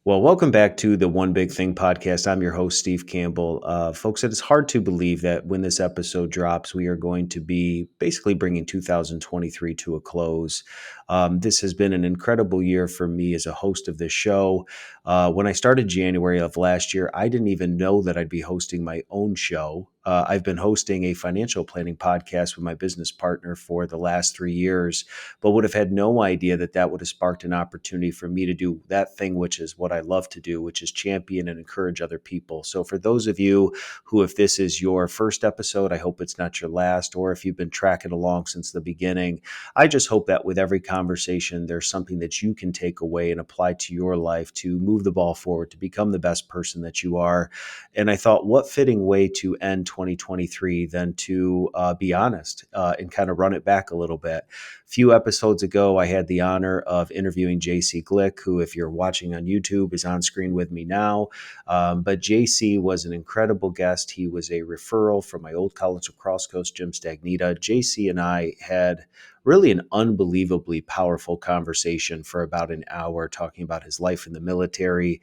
Well, welcome back to the One Big Thing podcast. I'm your host, Steve Campbell. Folks, it is hard to believe that when this episode drops, we are going to be basically bringing 2023 to a close. This has been an incredible year for me as a host of this show. When I started January of last year, I didn't even know that I'd be hosting my own show. I've been hosting a financial planning podcast with my business partner for the last 3 years, but would have had no idea that that would have sparked an opportunity for me to do that thing, which is what I love to do, which is champion and encourage other people. So for those of you who, if this is your first episode, I hope it's not your last, or if you've been tracking along since the beginning, I just hope that with every conversation, there's something that you can take away and apply to your life to move the ball forward, to become the best person that you are. And I thought, what fitting way to end 2023 than to be honest and kind of run it back a little bit. Few episodes ago, I had the honor of interviewing JC Glick, who, if you're watching on YouTube, is on screen with me now. But JC was an incredible guest. He was a referral from my old college lacrosse coach, Jim Stagnita. JC and I had really an unbelievably powerful conversation for about an hour, talking about his life in the military,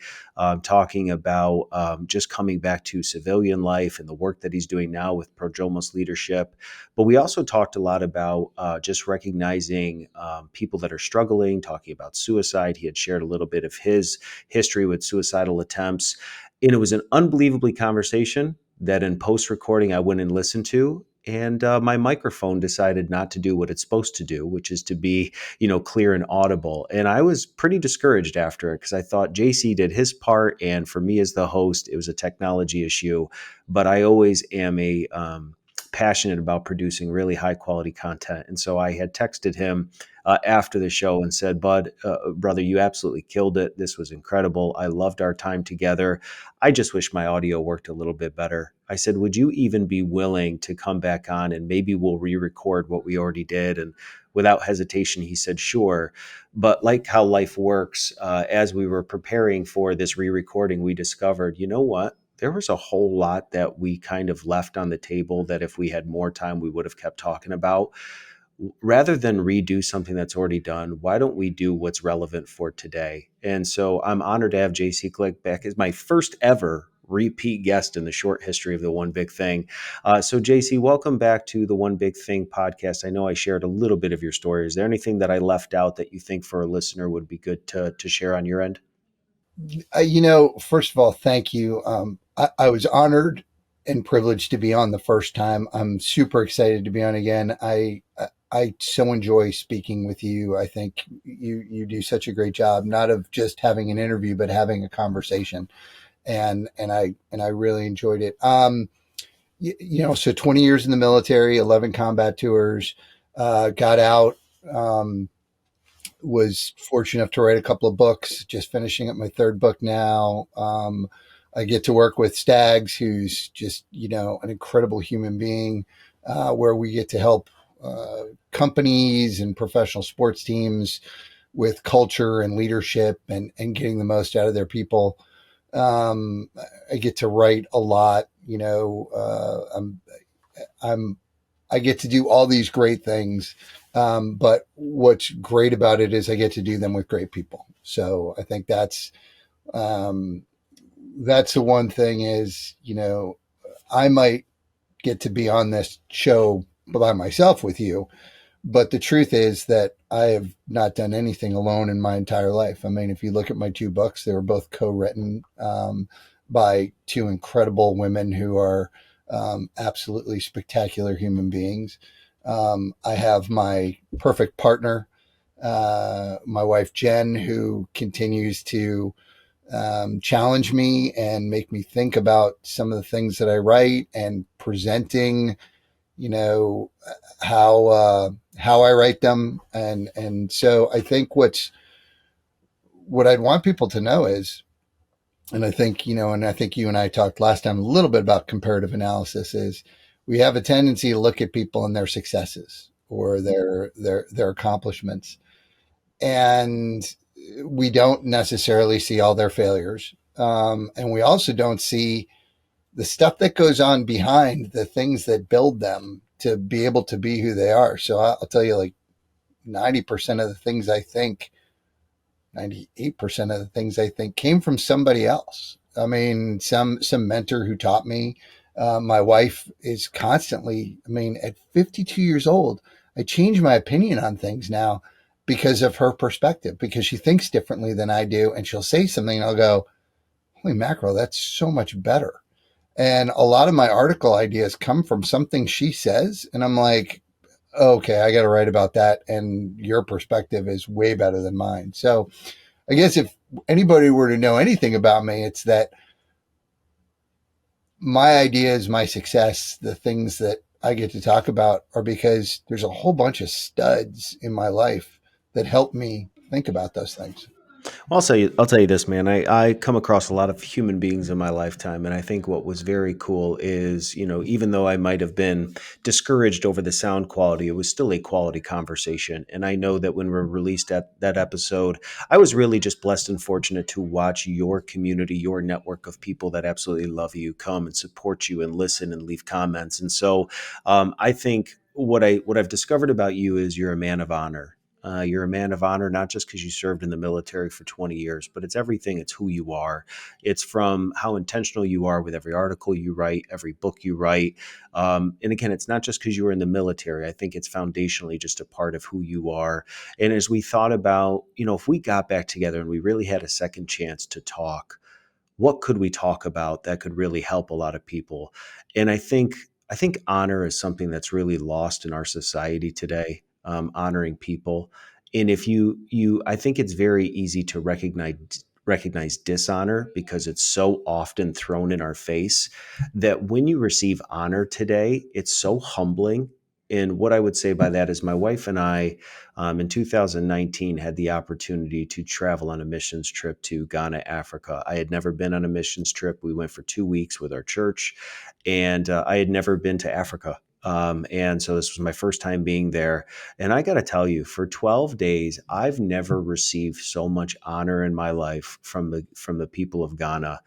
talking about just coming back to civilian life and the work that he's doing now with Prodromos leadership. But we also talked a lot about just recognizing people that are struggling, talking about suicide. He had shared a little bit of his history with suicidal attempts. And it was an unbelievably conversation that in post-recording I went and listened to. And my microphone decided not to do what it's supposed to do, which is to be, clear and audible. And I was pretty discouraged after it because I thought JC did his part. And for me as the host, it was a technology issue. But I always am passionate about producing really high quality content. And so I had texted him after the show and said, Bud, brother, you absolutely killed it. This was incredible. I loved our time together. I just wish my audio worked a little bit better. I said, would you even be willing to come back on and maybe we'll re-record what we already did? And without hesitation, he said, sure. But like how life works, as we were preparing for this re-recording, we discovered, you know what? There was a whole lot that we kind of left on the table that if we had more time, we would have kept talking about. Rather than redo something that's already done, why don't we do what's relevant for today? And so I'm honored to have JC Glick back as my first ever repeat guest in the short history of the One Big Thing. So JC, welcome back to the One Big Thing podcast. I know I shared a little bit of your story. Is there anything that I left out that you think for a listener would be good to share on your end? First of all, thank you. I was honored and privileged to be on the first time. I'm super excited to be on again. I so enjoy speaking with you. I think you do such a great job, not of just having an interview, but having a conversation. And I really enjoyed it. So 20 years in the military, 11 combat tours, got out, was fortunate enough to write a couple of books, just finishing up my third book now. I get to work with Stags, who's just, an incredible human being, where we get to help companies and professional sports teams with culture and leadership and getting the most out of their people. I get to write a lot, I get to do all these great things. But what's great about it is I get to do them with great people. So I think that's the one thing is, I might get to be on this show by myself with you, but the truth is that I have not done anything alone in my entire life. I mean, if you look at my two books, they were both co-written by two incredible women who are absolutely spectacular human beings. I have my perfect partner, my wife, Jen, who continues to challenge me and make me think about some of the things that I write and presenting, how I write them. And so I think what I'd want people to know is, and I think, and I think you and I talked last time a little bit about comparative analysis, is we have a tendency to look at people and their successes or their accomplishments. And we don't necessarily see all their failures. And we also don't see the stuff that goes on behind the things that build them to be able to be who they are. So I'll tell you, like 90% of the things I think 98% of the things I think came from somebody else. I mean, some mentor who taught me. My wife is constantly, I mean, at 52 years old, I change my opinion on things now because of her perspective, because she thinks differently than I do. And she'll say something and I'll go, holy mackerel, that's so much better. And a lot of my article ideas come from something she says. And I'm like, okay, I got to write about that. And your perspective is way better than mine. So I guess if anybody were to know anything about me, it's that my ideas, my success, the things that I get to talk about are because there's a whole bunch of studs in my life that help me think about those things. I'll tell you this, man. I come across a lot of human beings in my lifetime, and I think what was very cool is, even though I might have been discouraged over the sound quality, it was still a quality conversation. And I know that when we released that episode, I was really just blessed and fortunate to watch your community, your network of people that absolutely love you, come and support you and listen and leave comments. And so, I think what I've discovered about you is you're a man of honor. You're a man of honor, not just because you served in the military for 20 years, but it's everything. It's who you are. It's from how intentional you are with every article you write, every book you write. And again, it's not just because you were in the military. I think it's foundationally just a part of who you are. And as we thought about, if we got back together and we really had a second chance to talk, what could we talk about that could really help a lot of people? And I think honor is something that's really lost in our society today. Honoring people, and if I think it's very easy to recognize dishonor because it's so often thrown in our face, that when you receive honor today, it's so humbling. And what I would say by that is my wife and I, in 2019, had the opportunity to travel on a missions trip to Ghana, Africa. I had never been on a missions trip. We went for 2 weeks with our church, and I had never been to Africa. And so this was my first time being there. And I got to tell you, for 12 days, I've never received so much honor in my life from the people of Ghana,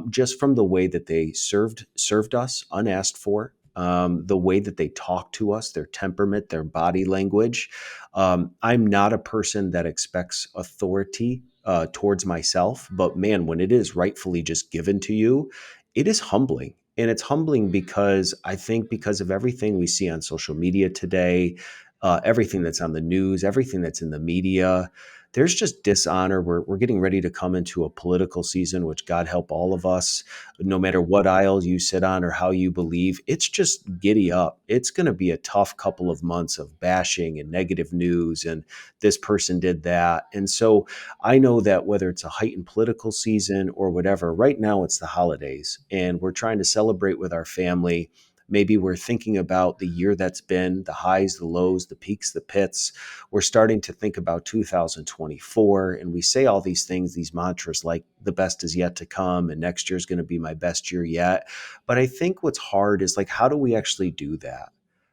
just from the way that they served us unasked for. The way that they talk to us, their temperament, their body language. I'm not a person that expects authority towards myself, but man, when it is rightfully just given to you, it is humbling. And it's humbling because I think because of everything we see on social media today, everything that's on the news, everything that's in the media, there's just dishonor. We're getting ready to come into a political season, which God help all of us. No matter what aisle you sit on or how you believe, it's just giddy up. It's going to be a tough couple of months of bashing and negative news, and this person did that. And so I know that whether it's a heightened political season or whatever, right now it's the holidays and we're trying to celebrate with our family. Maybe we're thinking about the year that's been, the highs, the lows, the peaks, the pits. We're starting to think about 2024, and we say all these things, these mantras like the best is yet to come and next year is going to be my best year yet. But I think what's hard is like, how do we actually do that?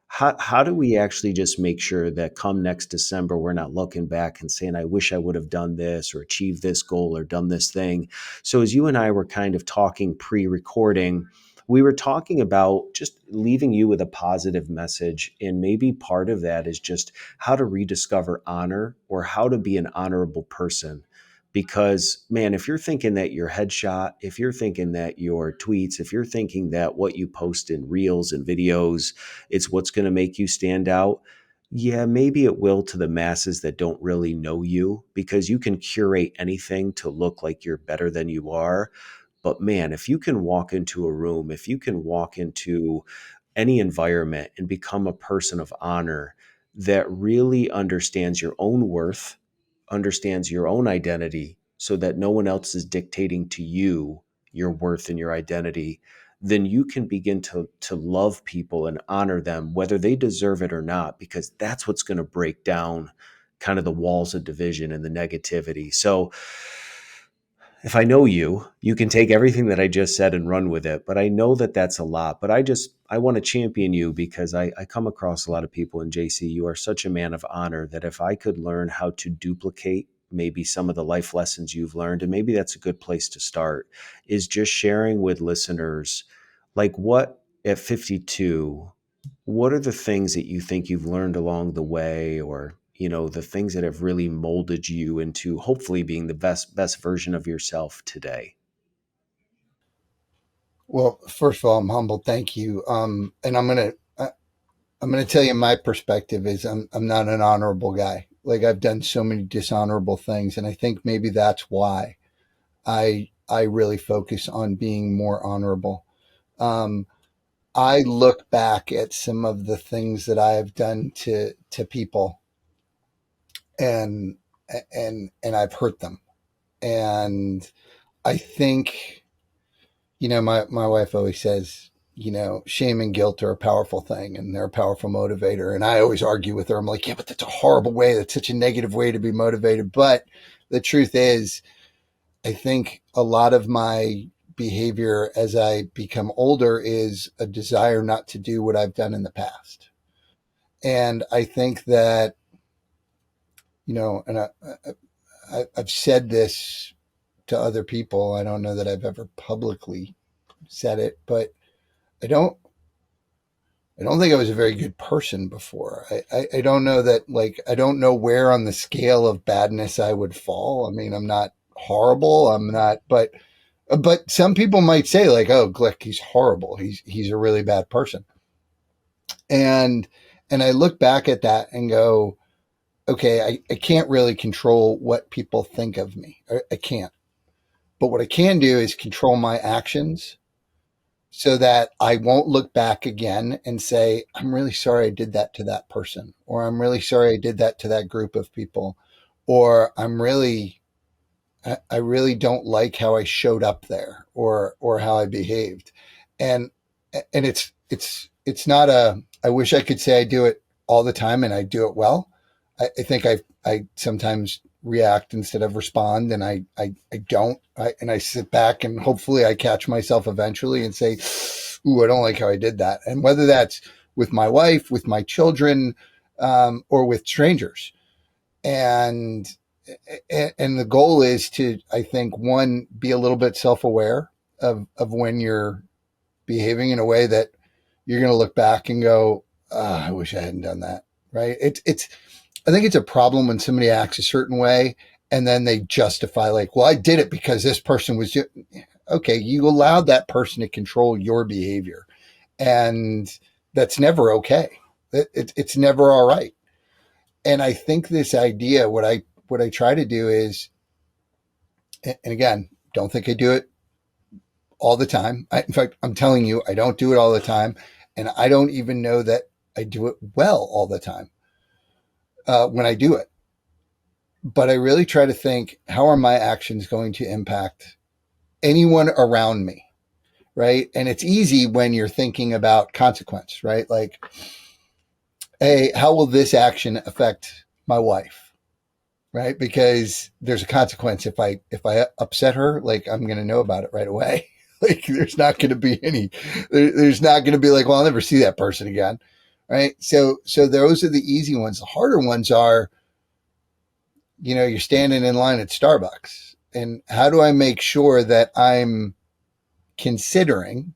How do we actually just make sure that come next December, we're not looking back and saying, I wish I would have done this or achieved this goal or done this thing? So, as you and I were kind of talking pre recording, we were talking about just leaving you with a positive message. And maybe part of that is just how to rediscover honor or how to be an honorable person. Because, man, if you're thinking that your headshot, if you're thinking that your tweets, if you're thinking that what you post in reels and videos, it's what's going to make you stand out. Yeah, maybe it will to the masses that don't really know you, because you can curate anything to look like you're better than you are. But man, if you can walk into a room, if you can walk into any environment and become a person of honor that really understands your own worth, understands your own identity, so that no one else is dictating to you your worth and your identity, then you can begin to love people and honor them, whether they deserve it or not, because that's what's going to break down kind of the walls of division and the negativity. So if I know you, you can take everything that I just said and run with it. But I know that that's a lot. But I want to champion you because I come across a lot of people. And JC, you are such a man of honor that if I could learn how to duplicate maybe some of the life lessons you've learned, and maybe that's a good place to start, is just sharing with listeners, like, what at 52, what are the things that you think you've learned along the way, or the things that have really molded you into hopefully being the best version of yourself today? Well, first of all, I'm humbled. Thank you. And I'm gonna tell you my perspective is I'm not an honorable guy. Like I've done so many dishonorable things, and I think maybe that's why I really focus on being more honorable. Um, I look back at some of the things that I have done to people, and and I've hurt them, and I think my wife always says, shame and guilt are a powerful thing and they're a powerful motivator. And I always argue with her. I'm like, yeah, but that's a horrible way. That's such a negative way to be motivated. But the truth is, I think a lot of my behavior as I become older is a desire not to do what I've done in the past. And I think that, and I've said this to other people. I don't know that I've ever publicly said it, but I don't I don't think I was a very good person before. I don't know that, like, I don't know where on the scale of badness I would fall. I mean, I'm not horrible. I'm not, but some people might say like, oh, Glick, he's horrible. He's a really bad person. And, and I look back at that and go, okay, I can't really control what people think of me. I can't, but what I can do is control my actions so that I won't look back again and say, I'm really sorry I did that to that person, or I'm really sorry I did that to that group of people, or I really don't like how I showed up there or how I behaved. And, and it's not I wish I could say I do it all the time and I do it well. I think I sometimes react instead of respond, and I don't. And I sit back and hopefully I catch myself eventually and say, ooh, I don't like how I did that. And whether that's with my wife, with my children, or with strangers. And, and the goal is to, I think, one, be a little bit self-aware of when you're behaving in a way that you're going to look back and go, I wish I hadn't done that. Right. I think it's a problem when somebody acts a certain way and then they justify, like, well, I did it because this person was just, okay. You allowed that person to control your behavior, and that's never okay. It's never all right. And I think this idea, what I try to do is, and again, don't think I do it all the time. In fact, I'm telling you, I don't do it all the time, and I don't even know that I do it well all the time when I do it. But I really try to think, how are my actions going to impact anyone around me? Right. And it's easy when you're thinking about consequence, right? Like, hey, how will this action affect my wife? Right. Because there's a consequence. If I upset her, like, I'm going to know about it right away. Like, there's not going to be there's not going to be like, well, I'll never see that person again. Right. So those are the easy ones. The harder ones are, you're standing in line at Starbucks, and how do I make sure that I'm considering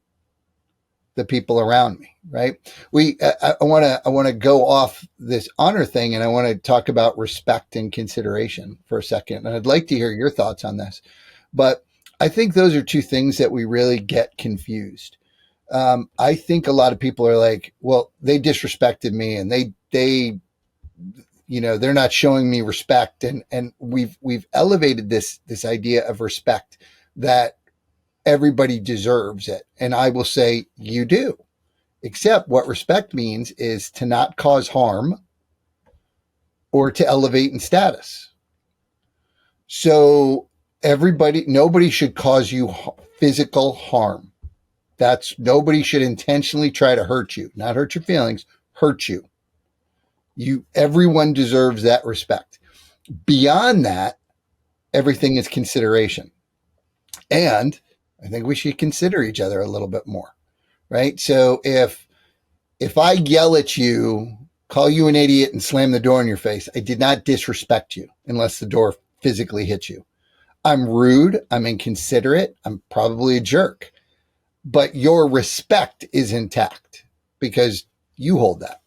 the people around me? Right. I want to go off this honor thing, and I want to talk about respect and consideration for a second. And I'd like to hear your thoughts on this, but I think those are two things that we really get confused. I think a lot of people are like, well, they disrespected me, and they're not showing me respect. And we've elevated this idea of respect, that everybody deserves it. And I will say, you do. Except what respect means is to not cause harm or to elevate in status. So nobody should cause you physical harm. Nobody should intentionally try to hurt you, not hurt your feelings, hurt you. Everyone deserves that respect. Beyond that, everything is consideration. And I think we should consider each other a little bit more, right? So if I yell at you, call you an idiot, and slam the door in your face, I did not disrespect you unless the door physically hits you. I'm rude, I'm inconsiderate, I'm probably a jerk, but your respect is intact because you hold that.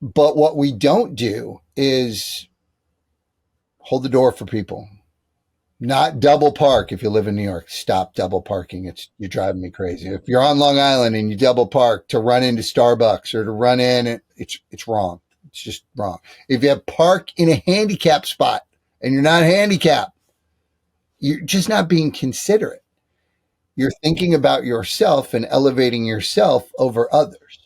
But what we don't do is hold the door for people. Not double park if you live in New York. Stop double parking. You're driving me crazy. If you're on Long Island and you double park to run into Starbucks or to run in, it's wrong. It's just wrong. If you have park in a handicap spot and you're not handicapped, you're just not being considerate. You're thinking about yourself and elevating yourself over others.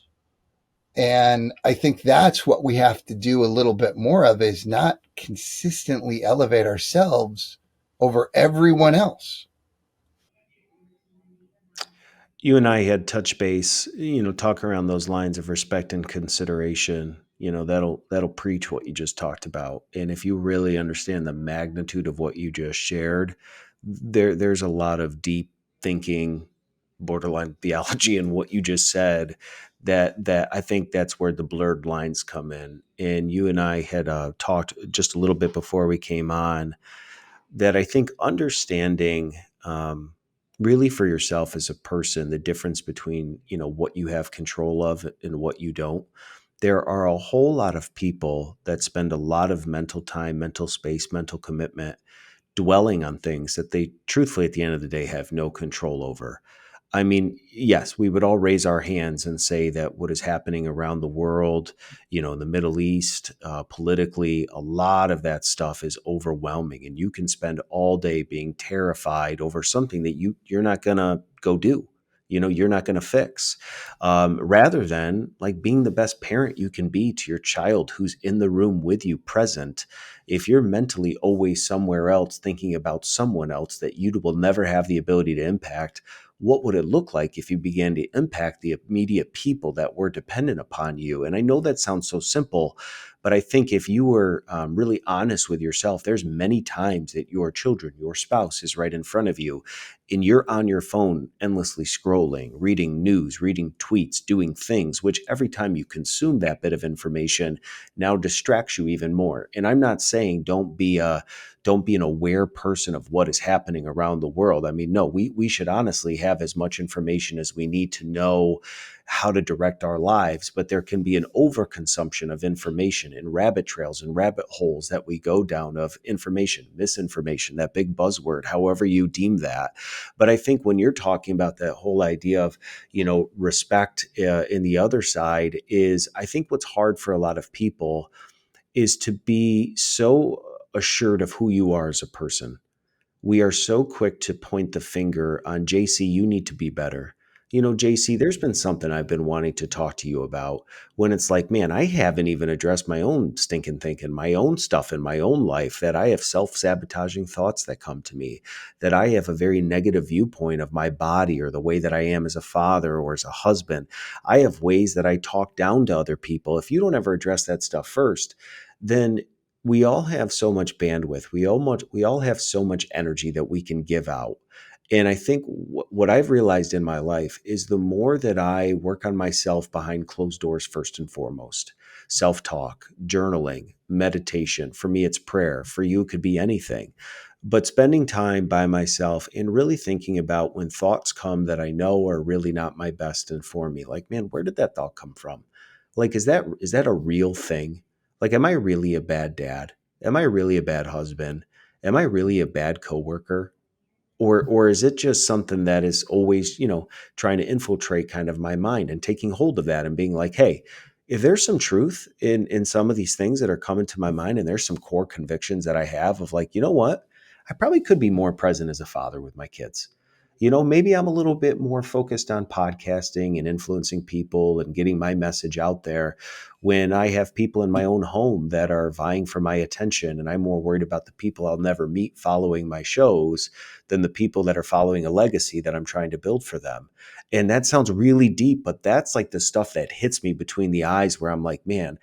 And I think that's what we have to do a little bit more of, is not consistently elevate ourselves over everyone else. You and I had touch base, talk around those lines of respect and consideration. That'll preach what you just talked about. And if you really understand the magnitude of what you just shared, there's a lot of deep thinking, borderline theology in what you just said. That I think that's where the blurred lines come in. And you and I had talked just a little bit before we came on, that I think understanding, really for yourself as a person, the difference between, what you have control of and what you don't. There are a whole lot of people that spend a lot of mental time, mental space, mental commitment dwelling on things that they truthfully at the end of the day have no control over. I mean, yes, we would all raise our hands and say that what is happening around the world, in the Middle East, politically, a lot of that stuff is overwhelming, and you can spend all day being terrified over something that you're not gonna go do. You're not going to fix, rather than like being the best parent you can be to your child who's in the room with you present. If you're mentally always somewhere else thinking about someone else that you will never have the ability to impact, what would it look like if you began to impact the immediate people that were dependent upon you? And I know that sounds so simple, but I think if you were really honest with yourself, there's many times that your children, your spouse is right in front of you, and you're on your phone endlessly scrolling, reading news, reading tweets, doing things, which every time you consume that bit of information now distracts you even more. And I'm not saying don't be an aware person of what is happening around the world. I mean, no, we should honestly have as much information as we need to know how to direct our lives, but there can be an overconsumption of information and rabbit trails and rabbit holes that we go down of information, misinformation, that big buzzword, however you deem that. But I think when you're talking about that whole idea of, respect, in the other side, is I think what's hard for a lot of people is to be so assured of who you are as a person. We are so quick to point the finger on JC, you need to be better. JC, there's been something I've been wanting to talk to you about, when it's like, man, I haven't even addressed my own stinking thinking, my own stuff in my own life, that I have self-sabotaging thoughts that come to me, that I have a very negative viewpoint of my body or the way that I am as a father or as a husband. I have ways that I talk down to other people. If you don't ever address that stuff first, then we all have so much bandwidth. We all have so much energy that we can give out. And I think what I've realized in my life is the more that I work on myself behind closed doors, first and foremost, self-talk, journaling, meditation. For me, it's prayer. For you, it could be anything. But spending time by myself and really thinking about when thoughts come that I know are really not my best and for me, like, man, where did that thought come from? Like, is that a real thing? Like, am I really a bad dad? Am I really a bad husband? Am I really a bad coworker? Or is it just something that is always, trying to infiltrate kind of my mind, and taking hold of that and being like, hey, if there's some truth in some of these things that are coming to my mind, and there's some core convictions that I have of like, you know what? I probably could be more present as a father with my kids. Maybe I'm a little bit more focused on podcasting and influencing people and getting my message out there, when I have people in my own home that are vying for my attention, and I'm more worried about the people I'll never meet following my shows than the people that are following a legacy that I'm trying to build for them. And that sounds really deep, but that's like the stuff that hits me between the eyes, where I'm like, man,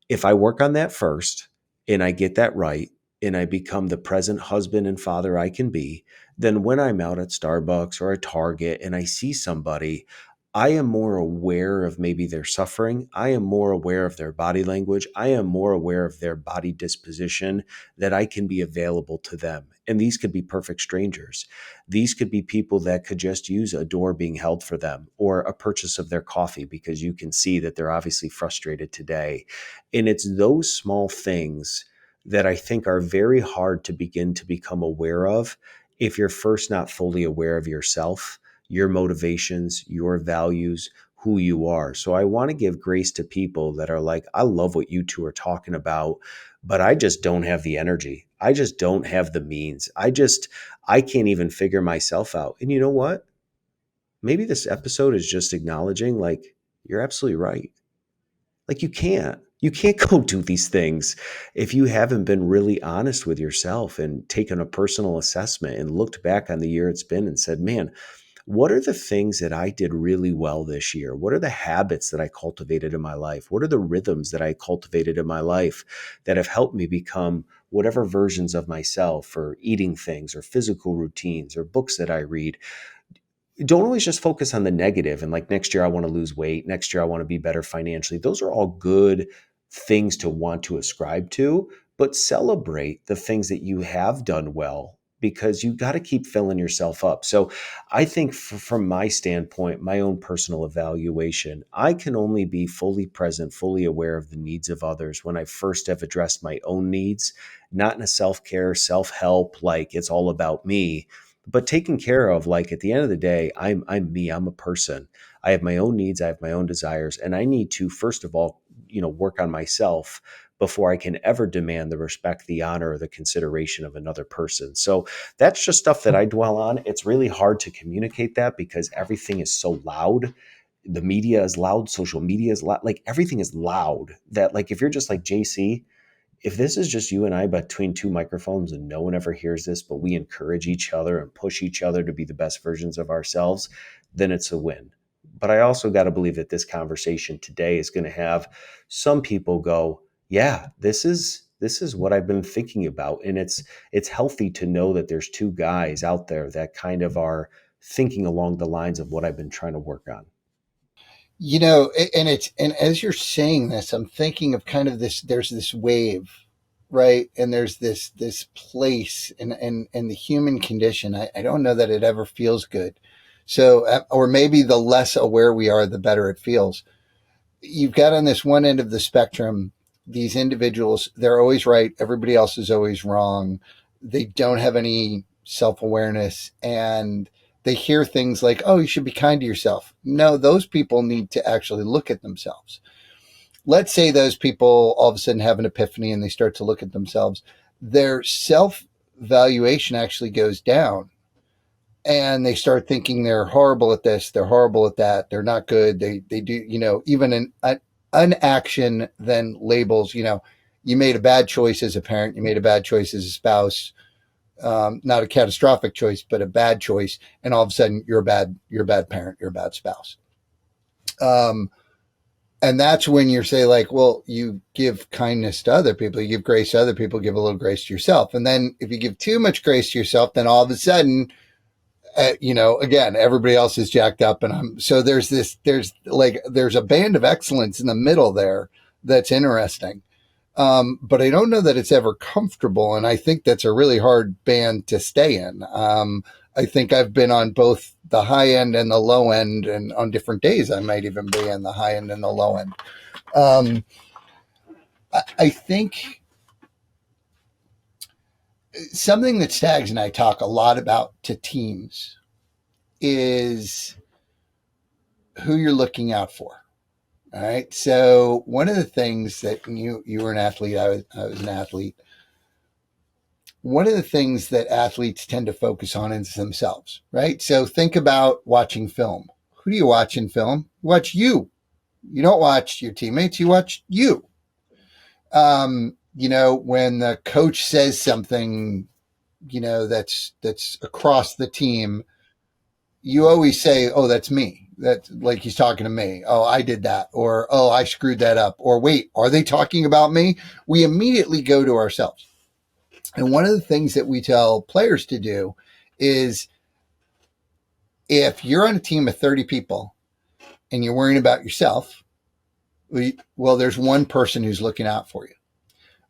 if I work on that first and I get that right, and I become the present husband and father I can be, then when I'm out at Starbucks or a Target and I see somebody, I am more aware of maybe their suffering. I am more aware of their body language. I am more aware of their body disposition, that I can be available to them. And these could be perfect strangers. These could be people that could just use a door being held for them, or a purchase of their coffee, because you can see that they're obviously frustrated today. And it's those small things that I think are very hard to begin to become aware of if you're first not fully aware of yourself, your motivations, your values, who you are. So I want to give grace to people that are like, I love what you two are talking about, but I just don't have the energy. I just don't have the means. I can't even figure myself out. And you know what? Maybe this episode is just acknowledging, like, you're absolutely right. Like, you can't go do these things if you haven't been really honest with yourself and taken a personal assessment and looked back on the year it's been and said, man, what are the things that I did really well this year? What are the habits that I cultivated in my life? What are the rhythms that I cultivated in my life that have helped me become whatever versions of myself, or eating things, or physical routines, or books that I read? Don't always just focus on the negative and like, next year I want to lose weight, next year I want to be better financially. Those are all good things to want to ascribe to, but celebrate the things that you have done well, because you got to keep filling yourself up. So I think from my standpoint, my own personal evaluation, I can only be fully present, fully aware of the needs of others when I first have addressed my own needs, not in a self-care, self-help, like it's all about me, but taken care of. Like, at the end of the day, I'm me, I'm a person. I have my own needs, I have my own desires, and I need to first of all, work on myself before I can ever demand the respect, the honor, or the consideration of another person. So that's just stuff that I dwell on. It's really hard to communicate that because everything is so loud. The media is loud, social media is loud, like everything is loud, that like if you're just like, JC, if this is just you and I between two microphones and no one ever hears this, but we encourage each other and push each other to be the best versions of ourselves, then it's a win. But I also got to believe that this conversation today is going to have some people go, yeah, this is what I've been thinking about. And it's healthy to know that there's two guys out there that kind of are thinking along the lines of what I've been trying to work on. And as you're saying this, I'm thinking of kind of this. There's this wave, right? And there's this place, and the human condition. I don't know that it ever feels good. So, or maybe the less aware we are, the better it feels. You've got on this one end of the spectrum these individuals. They're always right. Everybody else is always wrong. They don't have any self awareness, and they hear things like, oh, you should be kind to yourself. No, those people need to actually look at themselves. Let's say those people all of a sudden have an epiphany and they start to look at themselves. Their self valuation actually goes down, and they start thinking they're horrible at this, they're horrible at that, they're not good. They do, even an action then labels, you made a bad choice as a parent, you made a bad choice as a spouse, not a catastrophic choice, but a bad choice, and all of a sudden you're a bad parent, you're a bad spouse. Um, and that's when you say, like, well, you give kindness to other people, you give grace to other people, give a little grace to yourself. And then if you give too much grace to yourself, then all of a sudden, again, everybody else is jacked up, and so there's a band of excellence in the middle there that's interesting. But I don't know that it's ever comfortable, and I think that's a really hard band to stay in. I think I've been on both the high end and the low end, and on different days I might even be in the high end and the low end. Um, I think something that Stags and I talk a lot about to teams is who you're looking out for. All right. So one of the things that you were an athlete, I was an athlete. One of the things that athletes tend to focus on is themselves, right? So think about watching film. Who do you watch in film? You watch you. You don't watch your teammates. You watch you. When the coach says something, that's across the team, you always say, oh, that's me. That's like he's talking to me. Oh, I did that. Or, oh, I screwed that up. Or, wait, are they talking about me? We immediately go to ourselves. And one of the things that we tell players to do is, if you're on a team of 30 people and you're worrying about yourself, well, there's one person who's looking out for you.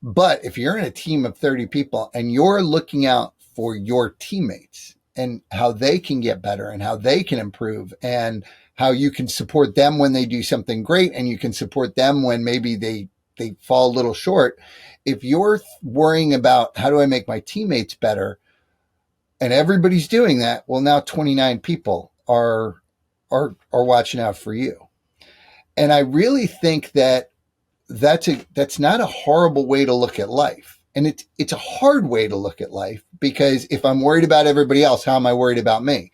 But if you're in a team of 30 people and you're looking out for your teammates and how they can get better and how they can improve and how you can support them when they do something great and you can support them when maybe they fall a little short. If you're worrying about how do I make my teammates better and everybody's doing that, well, now 29 people are watching out for you. And I really think that that's not a horrible way to look at life. And it's a hard way to look at life, because if I'm worried about everybody else, how am I worried about me?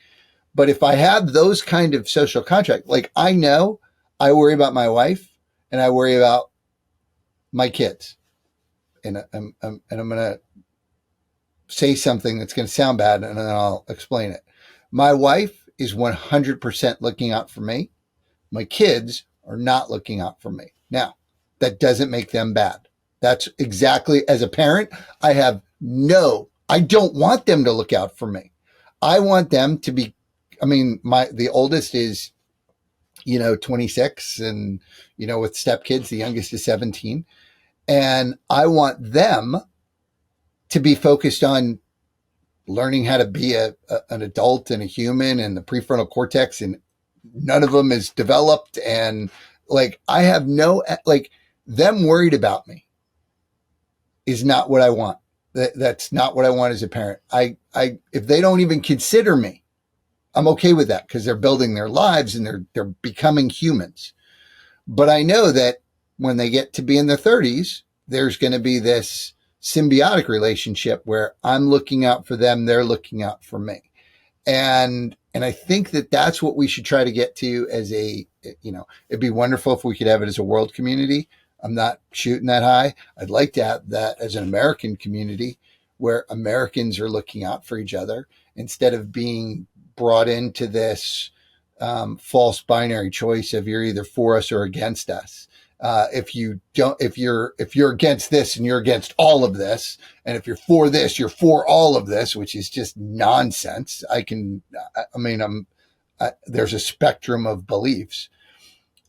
But if I have those kind of social contract, like I know I worry about my wife and I worry about my kids. And I'm going to say something that's going to sound bad and then I'll explain it. My wife is 100% looking out for me. My kids are not looking out for me. Now, that doesn't make them bad. That's exactly, as a parent, I don't want them to look out for me. I want them to be, the oldest is, 26 and, with stepkids, the youngest is 17. And I want them to be focused on learning how to be an adult and a human, and the prefrontal cortex, and none of them is developed. And like, I have them worried about me is not what I want. That's not what I want as a parent. If they don't even consider me, I'm okay with that, because they're building their lives and they're becoming humans. But I know that when they get to be in their 30s, there's going to be this symbiotic relationship where I'm looking out for them, they're looking out for me. And I think that that's what we should try to get to as it'd be wonderful if we could have it as a world community. I'm not shooting that high. I'd like to have that as an American community where Americans are looking out for each other instead of being brought into this false binary choice of you're either for us or against us. If you're against this and you're against all of this, and if you're for this, you're for all of this, which is just nonsense. There's a spectrum of beliefs,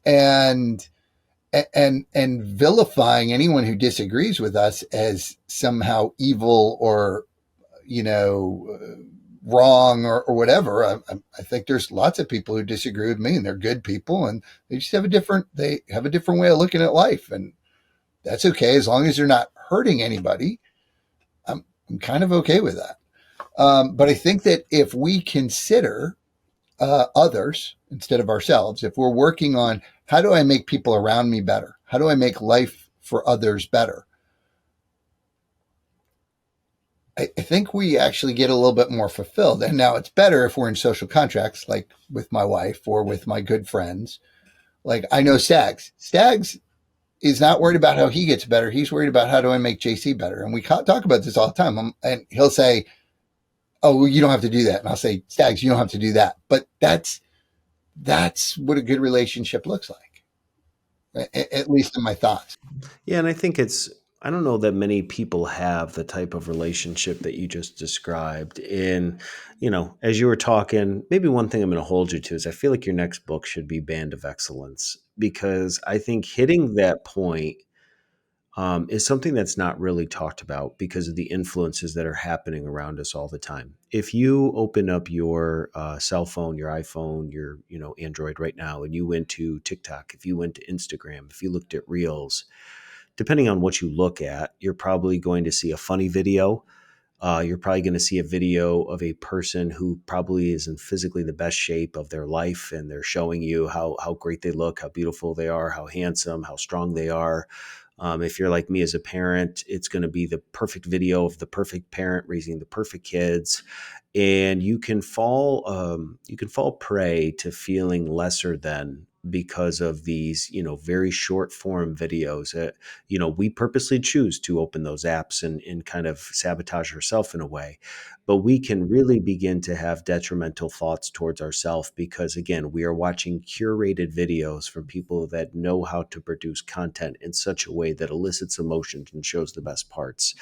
and vilifying anyone who disagrees with us as somehow evil or, wrong or whatever. I think there's lots of people who disagree with me and they're good people and they just have a different way of looking at life. And that's okay. As long as they're not hurting anybody, I'm kind of okay with that. But I think that if we consider others instead of ourselves, if we're working on how do I make people around me better? How do I make life for others better? I think we actually get a little bit more fulfilled. And now it's better if we're in social contracts, like with my wife or with my good friends. Like I know Stags is not worried about how he gets better. He's worried about how do I make JC better. And we talk about this all the time. And he'll say, oh, well, you don't have to do that. And I'll say, Stags, you don't have to do that. But that's what a good relationship looks like, at least in my thoughts. Yeah, and I don't know that many people have the type of relationship that you just described. And, as you were talking, maybe one thing I'm going to hold you to is I feel like your next book should be Band of Excellence, because I think hitting that point is something that's not really talked about because of the influences that are happening around us all the time. If you open up your cell phone, your iPhone, your Android right now, and you went to TikTok, if you went to Instagram, if you looked at Reels, depending on what you look at, you're probably going to see a funny video. You're probably going to see a video of a person who probably is in physically the best shape of their life, and they're showing you how great they look, how beautiful they are, how handsome, how strong they are. If you're like me as a parent, it's going to be the perfect video of the perfect parent raising the perfect kids, and you can fall prey to feeling lesser than because of these very short form videos. We purposely choose to open those apps and kind of sabotage ourselves in a way, but we can really begin to have detrimental thoughts towards ourselves because, again, we are watching curated videos from people that know how to produce content in such a way that elicits emotions and shows the best parts.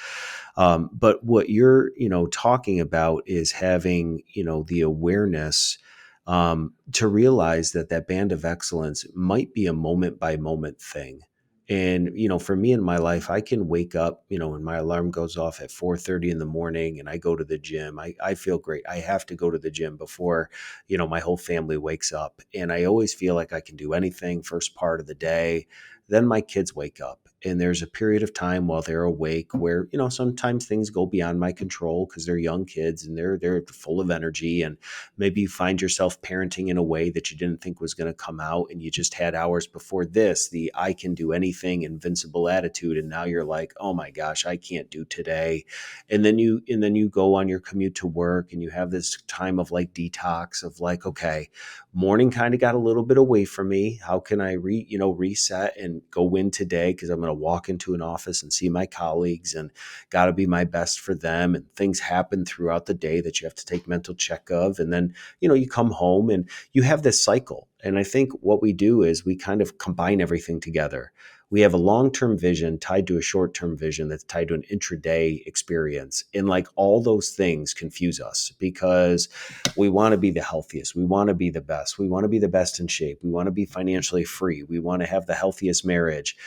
But what you're talking about is having the awareness to realize that that band of excellence might be a moment by moment thing. And, for me in my life, I can wake up, when my alarm goes off at 4:30 in the morning and I go to the gym. I feel great. I have to go to the gym before, my whole family wakes up. And I always feel like I can do anything first part of the day. Then my kids wake up. And there's a period of time while they're awake where, sometimes things go beyond my control because they're young kids and they're full of energy. And maybe you find yourself parenting in a way that you didn't think was going to come out, and you just had hours before this, the I can do anything invincible attitude. And now you're like, oh my gosh, I can't do today. And then you go on your commute to work and you have this time of like detox of like, okay, morning kind of got a little bit away from me. How can I reset and go win today? Because I'm going to walk into an office and see my colleagues and got to be my best for them. And things happen throughout the day that you have to take mental check of. And then, you come home and you have this cycle. And I think what we do is we kind of combine everything together. We have a long-term vision tied to a short-term vision that's tied to an intraday experience. And like all those things confuse us because we want to be the healthiest. We want to be the best. We want to be the best in shape. We want to be financially free. We want to have the healthiest marriage.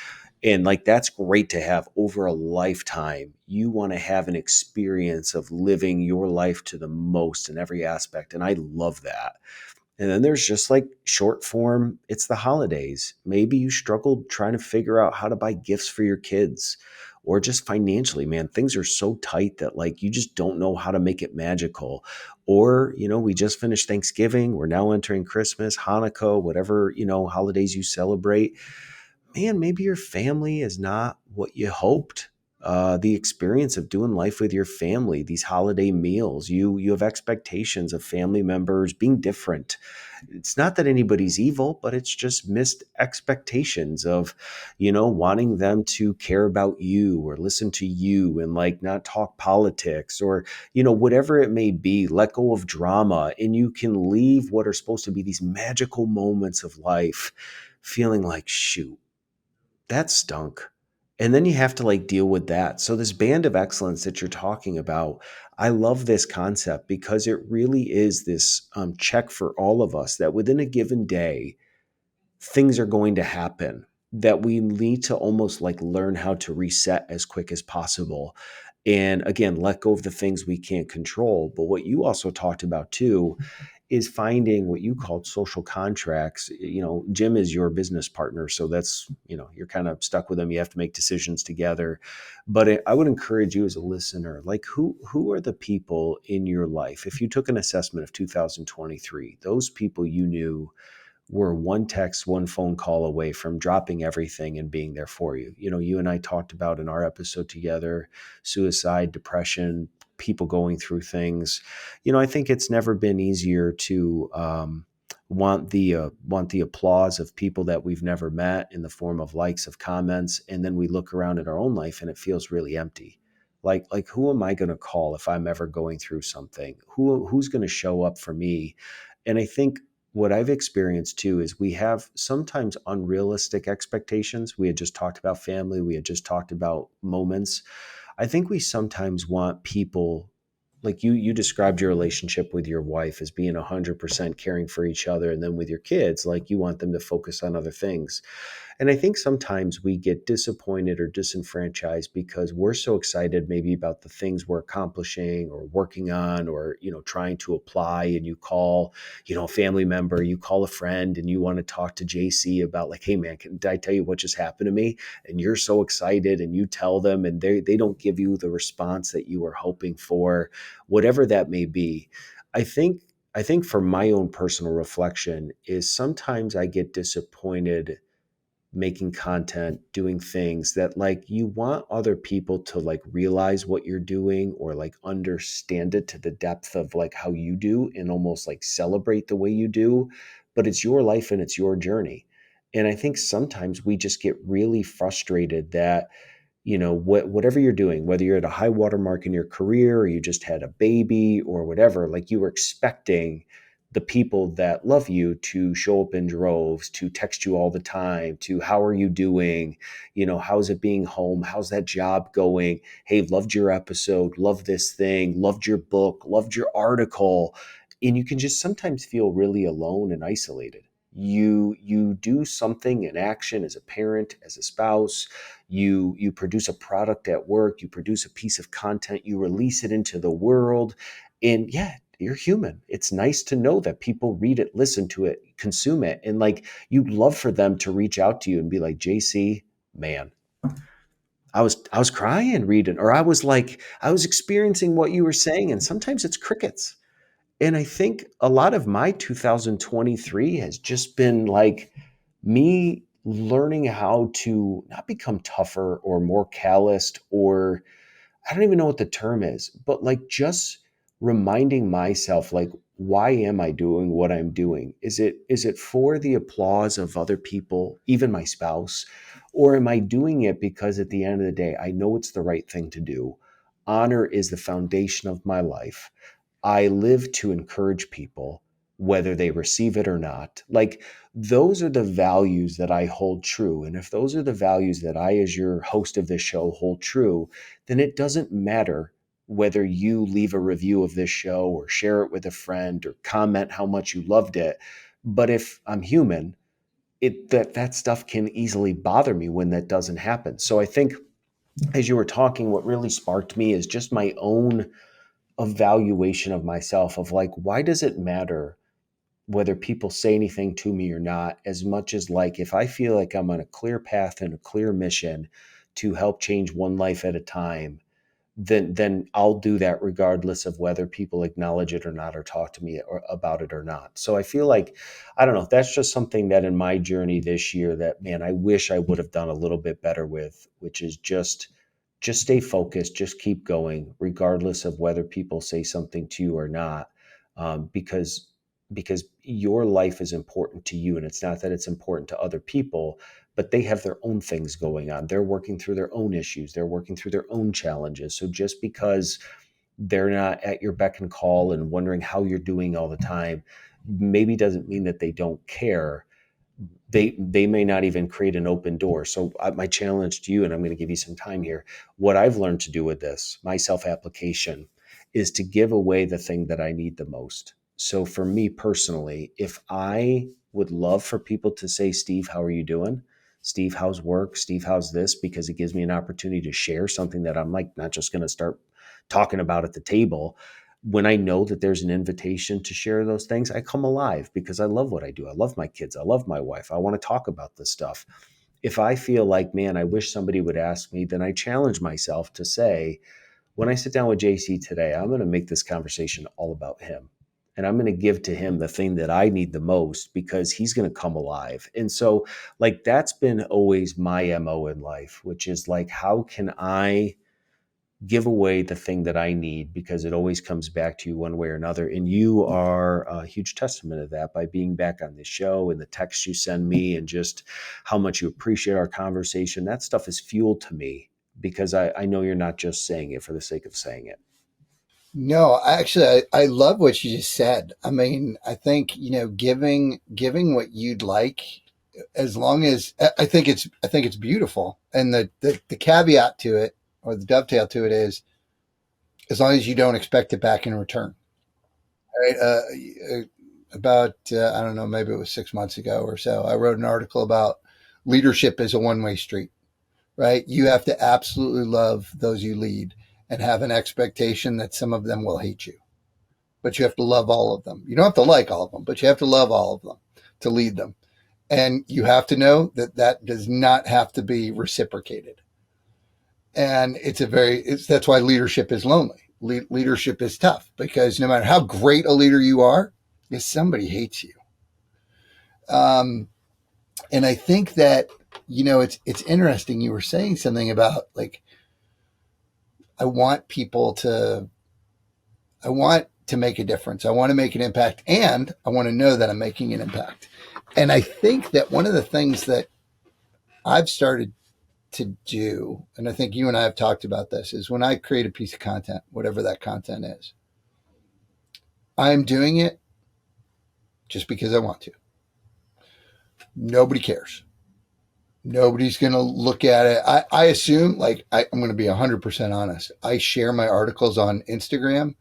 And like that's great to have over a lifetime. You want to have an experience of living your life to the most in every aspect. And I love that. And then there's just like short form, it's the holidays. Maybe you struggled trying to figure out how to buy gifts for your kids or just financially, man, things are so tight that like you just don't know how to make it magical. Or, we just finished Thanksgiving. We're now entering Christmas, Hanukkah, whatever, holidays you celebrate. Man, maybe your family is not what you hoped. The experience of doing life with your family, these holiday meals, you have expectations of family members being different. It's not that anybody's evil, but it's just missed expectations of, wanting them to care about you or listen to you and like not talk politics or, whatever it may be, let go of drama. And you can leave what are supposed to be these magical moments of life feeling like, shoot, that stunk. And then you have to like deal with that. So this band of excellence that you're talking about, I love this concept because it really is this check for all of us that within a given day, things are going to happen that we need to almost like learn how to reset as quick as possible. And again, let go of the things we can't control. But what you also talked about too is finding what you called social contracts. Jim is your business partner. So that's, you're kind of stuck with them. You have to make decisions together. But I would encourage you as a listener, like who are the people in your life? If you took an assessment of 2023, those people you knew were one text, one phone call away from dropping everything and being there for you. You and I talked about in our episode together, suicide, depression, people going through things. I think it's never been easier to want the applause of people that we've never met in the form of likes of comments, and then we look around at our own life and it feels really empty. Like who am I going to call if I'm ever going through something? Who's going to show up for me? And I think what I've experienced too is we have sometimes unrealistic expectations. We had just talked about family, we had just talked about moments. I think we sometimes want people like you described your relationship with your wife as being 100% caring for each other, and then with your kids like you want them to focus on other things. And I think sometimes we get disappointed or disenfranchised because we're so excited maybe about the things we're accomplishing or working on or, trying to apply. And you call, a family member, you call a friend and you want to talk to JC about like, hey man, did I tell you what just happened to me? And you're so excited and you tell them and they don't give you the response that you were hoping for, whatever that may be. I think for my own personal reflection is sometimes I get disappointed making content, doing things that like you want other people to like realize what you're doing or like understand it to the depth of like how you do and almost like celebrate the way you do. But it's your life and it's your journey. And I think sometimes we just get really frustrated that whatever you're doing, whether you're at a high water mark in your career or you just had a baby or whatever, like you were expecting the people that love you to show up in droves, to text you all the time, to how are you doing? How's it being home? How's that job going? Hey, loved your episode, loved this thing, loved your book, loved your article. and you can just sometimes feel really alone and isolated. You do something, an action, as a parent, as a spouse. You produce a product at work, you produce a piece of content, you release it into the world, and yeah, you're human. It's nice to know that people read it, listen to it, consume it, and like you'd love for them to reach out to you and be like, JC, man, I was crying reading, or I was experiencing what you were saying, and sometimes it's crickets. And I think a lot of my 2023 has just been like me learning how to not become tougher or more calloused, or I don't even know what the term is, but like just reminding myself, like, why am I doing what I'm doing? Is it for the applause of other people, even my spouse, or am I doing it because at the end of the day I know it's the right thing to do? Honor is the foundation of my life. I live to encourage people, whether they receive it or not. Like, those are the values that I hold true. And if those are the values that I, as your host of this show, hold true, then it doesn't matter whether you leave a review of this show or share it with a friend or comment how much you loved it. But if I'm human, that stuff can easily bother me when that doesn't happen. So I think as you were talking, what really sparked me is just my own evaluation of myself of like, why does it matter whether people say anything to me or not, as much as like if I feel like I'm on a clear path and a clear mission to help change one life at a time, then I'll do that regardless of whether people acknowledge it or not, or talk to me or about it or not. So I feel like, I don't know, that's just something that in my journey this year that, man, I wish I would have done a little bit better with, which is just stay focused, just keep going regardless of whether people say something to you or not, because your life is important to you, and it's not that it's important to other people, but they have their own things going on. They're working through their own issues. They're working through their own challenges. So just because they're not at your beck and call and wondering how you're doing all the time, maybe doesn't mean that they don't care. They may not even create an open door. So my challenge to you, and I'm going to give you some time here, what I've learned to do with this, my self-application, is to give away the thing that I need the most. So for me personally, if I would love for people to say, Steve, how are you doing? Steve, how's work? Steve, how's this? Because it gives me an opportunity to share something that I'm like not just going to start talking about at the table. When I know that there's an invitation to share those things, I come alive because I love what I do. I love my kids. I love my wife. I want to talk about this stuff. If I feel like, man, I wish somebody would ask me, then I challenge myself to say, when I sit down with JC today, I'm going to make this conversation all about him. And I'm going to give to him the thing that I need the most because he's going to come alive. And so, like, that's been always my MO in life, which is like, how can I give away the thing that I need, because it always comes back to you one way or another. And you are a huge testament of that by being back on this show and the texts you send me and just how much you appreciate our conversation. That stuff is fuel to me because I know you're not just saying it for the sake of saying it. No, actually, I love what you just said. I mean, I think, giving what you'd like, as long as I think it's beautiful. And the caveat to it, or the dovetail to it, is as long as you don't expect it back in return. Right? About I don't know, maybe it was 6 months ago or so, I wrote an article about leadership is a one-way street. Right? You have to absolutely love those you lead and have an expectation that some of them will hate you, but you have to love all of them. You don't have to like all of them, but you have to love all of them to lead them. And you have to know that that does not have to be reciprocated. And that's why leadership is lonely. Leadership is tough because no matter how great a leader you are, if somebody hates you. Um, and I think that, it's interesting. You were saying something about like, I want people to, I want to make a difference. I want to make an impact, and I want to know that I'm making an impact. And I think that one of the things that I've started to do, and I think you and I have talked about this, is when I create a piece of content, whatever that content is, I'm doing it just because I want to. Nobody cares. Nobody's going to look at it. I assume, like, I'm going to be 100% honest. I share my articles on Instagram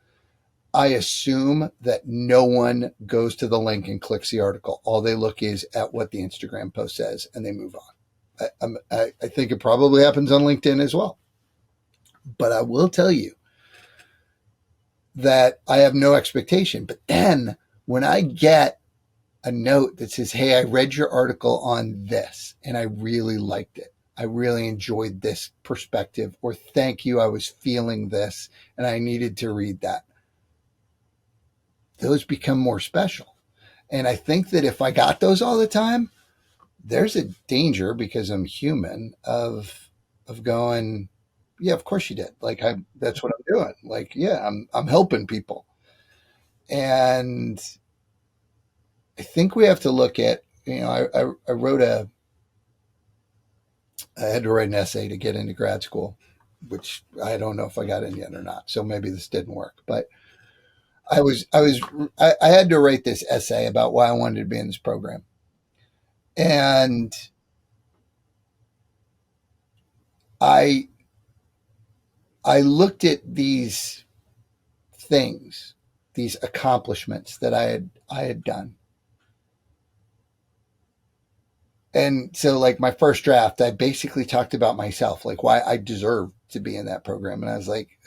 I assume that no one goes to the link and clicks the article. All they look is at what the Instagram post says and they move on. I think it probably happens on LinkedIn as well. But I will tell you that I have no expectation. But then when I get a note that says, "Hey, I read your article on this and I really liked it. I really enjoyed this perspective," or "Thank you, I was feeling this and I needed to read that." Those become more special. And I think that if I got those all the time, there's a danger, because I'm human, of going, "Yeah, of course you did. Like, that's what I'm doing. Like, yeah, I'm helping people." And I think we have to look at, I wrote I had to write an essay to get into grad school, which I don't know if I got in yet or not. So maybe this didn't work, but I had to write this essay about why I wanted to be in this program. And I, I looked at these things, these accomplishments that I had done. And so, like, my first draft, I basically talked about myself, like why I deserve to be in that program. And I was like,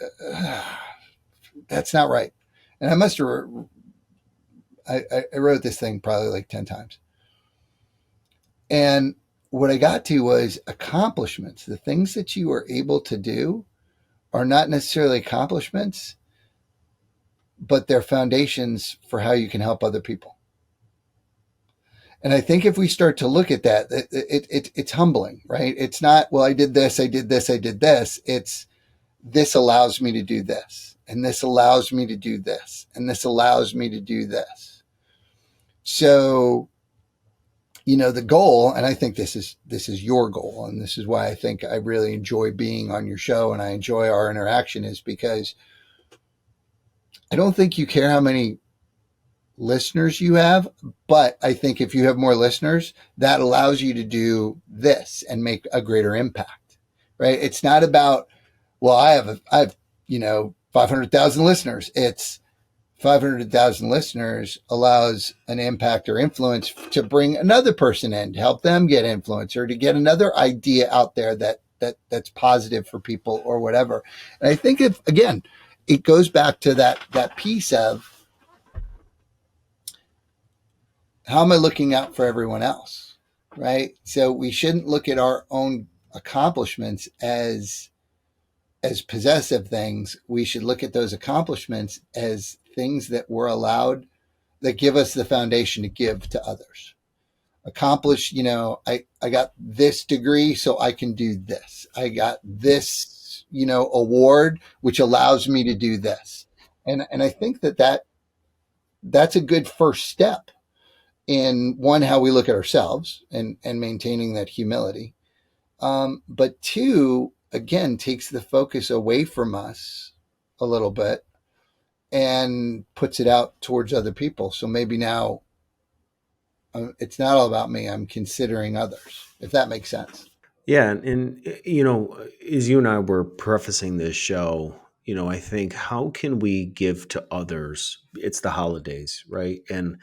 that's not right. And I must have, I wrote this thing probably like 10 times. And what I got to was accomplishments. The things that you are able to do are not necessarily accomplishments, but they're foundations for how you can help other people. And I think if we start to look at that, it's humbling, right? It's not, well, I did this, I did this, I did this. It's, this allows me to do this, and this allows me to do this, and this allows me to do this. So, the goal, and I think this is your goal, and this is why I think I really enjoy being on your show and I enjoy our interaction, is because I don't think you care how many listeners you have, but I think if you have more listeners, that allows you to do this and make a greater impact, right? It's not about, well, I have 500,000 listeners. It's 500,000 listeners allows an impact or influence to bring another person in, to help them get influence, or to get another idea out there that's positive for people or whatever. And I think, if again, it goes back to that piece of, how am I looking out for everyone else? Right? So we shouldn't look at our own accomplishments as possessive things. We should look at those accomplishments as things that we're allowed, that give us the foundation to give to others. Accomplish, I got this degree, so I can do this. I got this, award, which allows me to do this. And I think that's a good first step in, one, how we look at ourselves, and maintaining that humility. But two, again, takes the focus away from us a little bit and puts it out towards other people. So maybe now, it's not all about me. I'm considering others, if that makes sense. Yeah, as you and I were prefacing this show, I think, how can we give to others? It's the holidays, right? And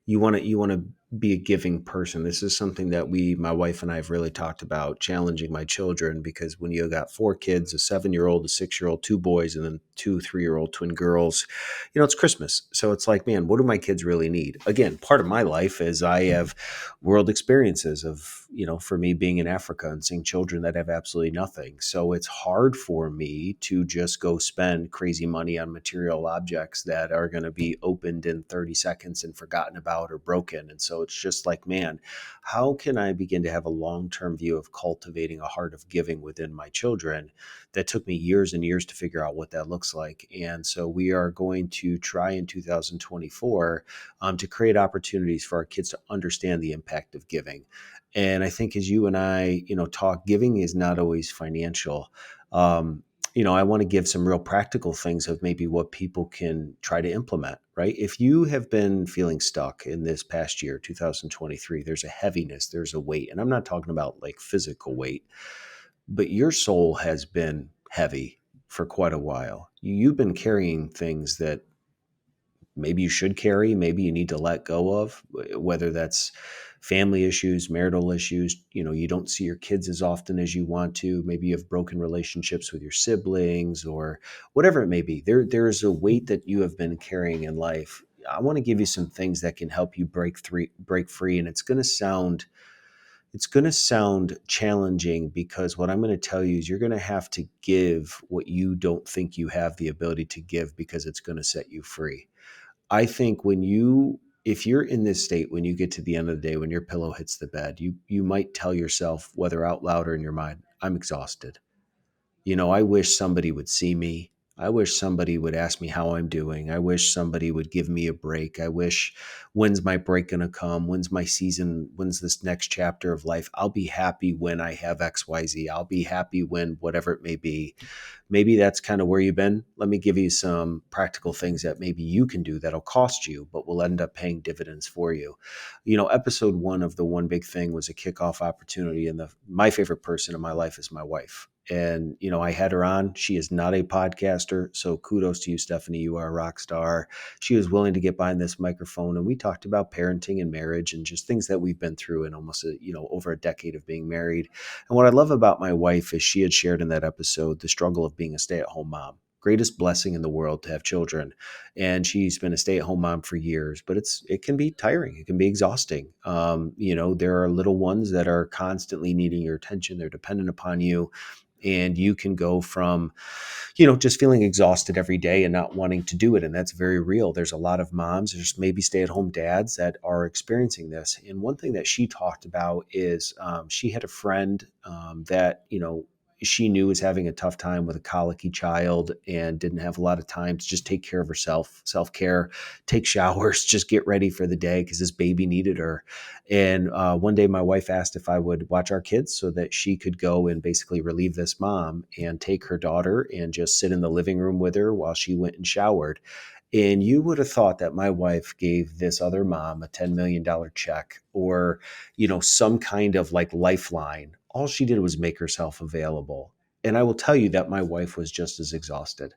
you want to be a giving person. This is something that my wife and I have really talked about, challenging my children, because when you got four kids, a 7-year old, a 6-year old, two boys, and then two 3-year-old twin girls, it's Christmas. So it's like, man, what do my kids really need? Again, part of my life is I have world experiences of, for me being in Africa and seeing children that have absolutely nothing. So it's hard for me to just go spend crazy money on material objects that are going to be opened in 30 seconds and forgotten about or broken. And so it's just like, man, how can I begin to have a long-term view of cultivating a heart of giving within my children? That took me years and years to figure out what that looks like. And so we are going to try in 2024 to create opportunities for our kids to understand the impact of giving. And I think, as you and I, talk, giving is not always financial. I want to give some real practical things of maybe what people can try to implement, right? If you have been feeling stuck in this past year, 2023, there's a heaviness, there's a weight. And I'm not talking about like physical weight, but your soul has been heavy for quite a while. You've been carrying things that maybe you should carry, maybe you need to let go of, whether that's family issues, marital issues, you don't see your kids as often as you want to, maybe you have broken relationships with your siblings or whatever it may be. There's a weight that you have been carrying in life. I want to give you some things that can help you break free, and it's going to sound challenging, because what I'm going to tell you is you're going to have to give what you don't think you have the ability to give, because it's going to set you free. I think if you're in this state, when you get to the end of the day, when your pillow hits the bed, you might tell yourself, whether out loud or in your mind, I'm exhausted. I wish somebody would see me. I wish somebody would ask me how I'm doing. I wish somebody would give me a break. I wish, when's my break going to come? When's my season? When's this next chapter of life? I'll be happy when I have XYZ. I'll be happy when whatever it may be. Maybe that's kind of where you've been. Let me give you some practical things that maybe you can do that'll cost you, but will end up paying dividends for you. Episode 1 of the One Big Thing was a kickoff opportunity. And my favorite person in my life is my wife. And, I had her on. She is not a podcaster. So kudos to you, Stephanie. You are a rock star. She was willing to get behind this microphone. And we talked about parenting and marriage and just things that we've been through in almost, over a decade of being married. And what I love about my wife is she had shared in that episode the struggle of being a stay-at-home mom. Greatest blessing in the world to have children. And she's been a stay-at-home mom for years, but it can be tiring. It can be exhausting. There are little ones that are constantly needing your attention. They're dependent upon you. And you can go from, just feeling exhausted every day and not wanting to do it. And that's very real. There's a lot of moms, there's maybe stay-at-home dads that are experiencing this. And one thing that she talked about is she had a friend that, she knew was having a tough time with a colicky child and didn't have a lot of time to just take care of herself, self-care, take showers, just get ready for the day because this baby needed her. And one day my wife asked if I would watch our kids so that she could go and basically relieve this mom and take her daughter and just sit in the living room with her while she went and showered. And you would have thought that my wife gave this other mom a $10 million check or, some kind of like lifeline. All she did was make herself available. And I will tell you that my wife was just as exhausted.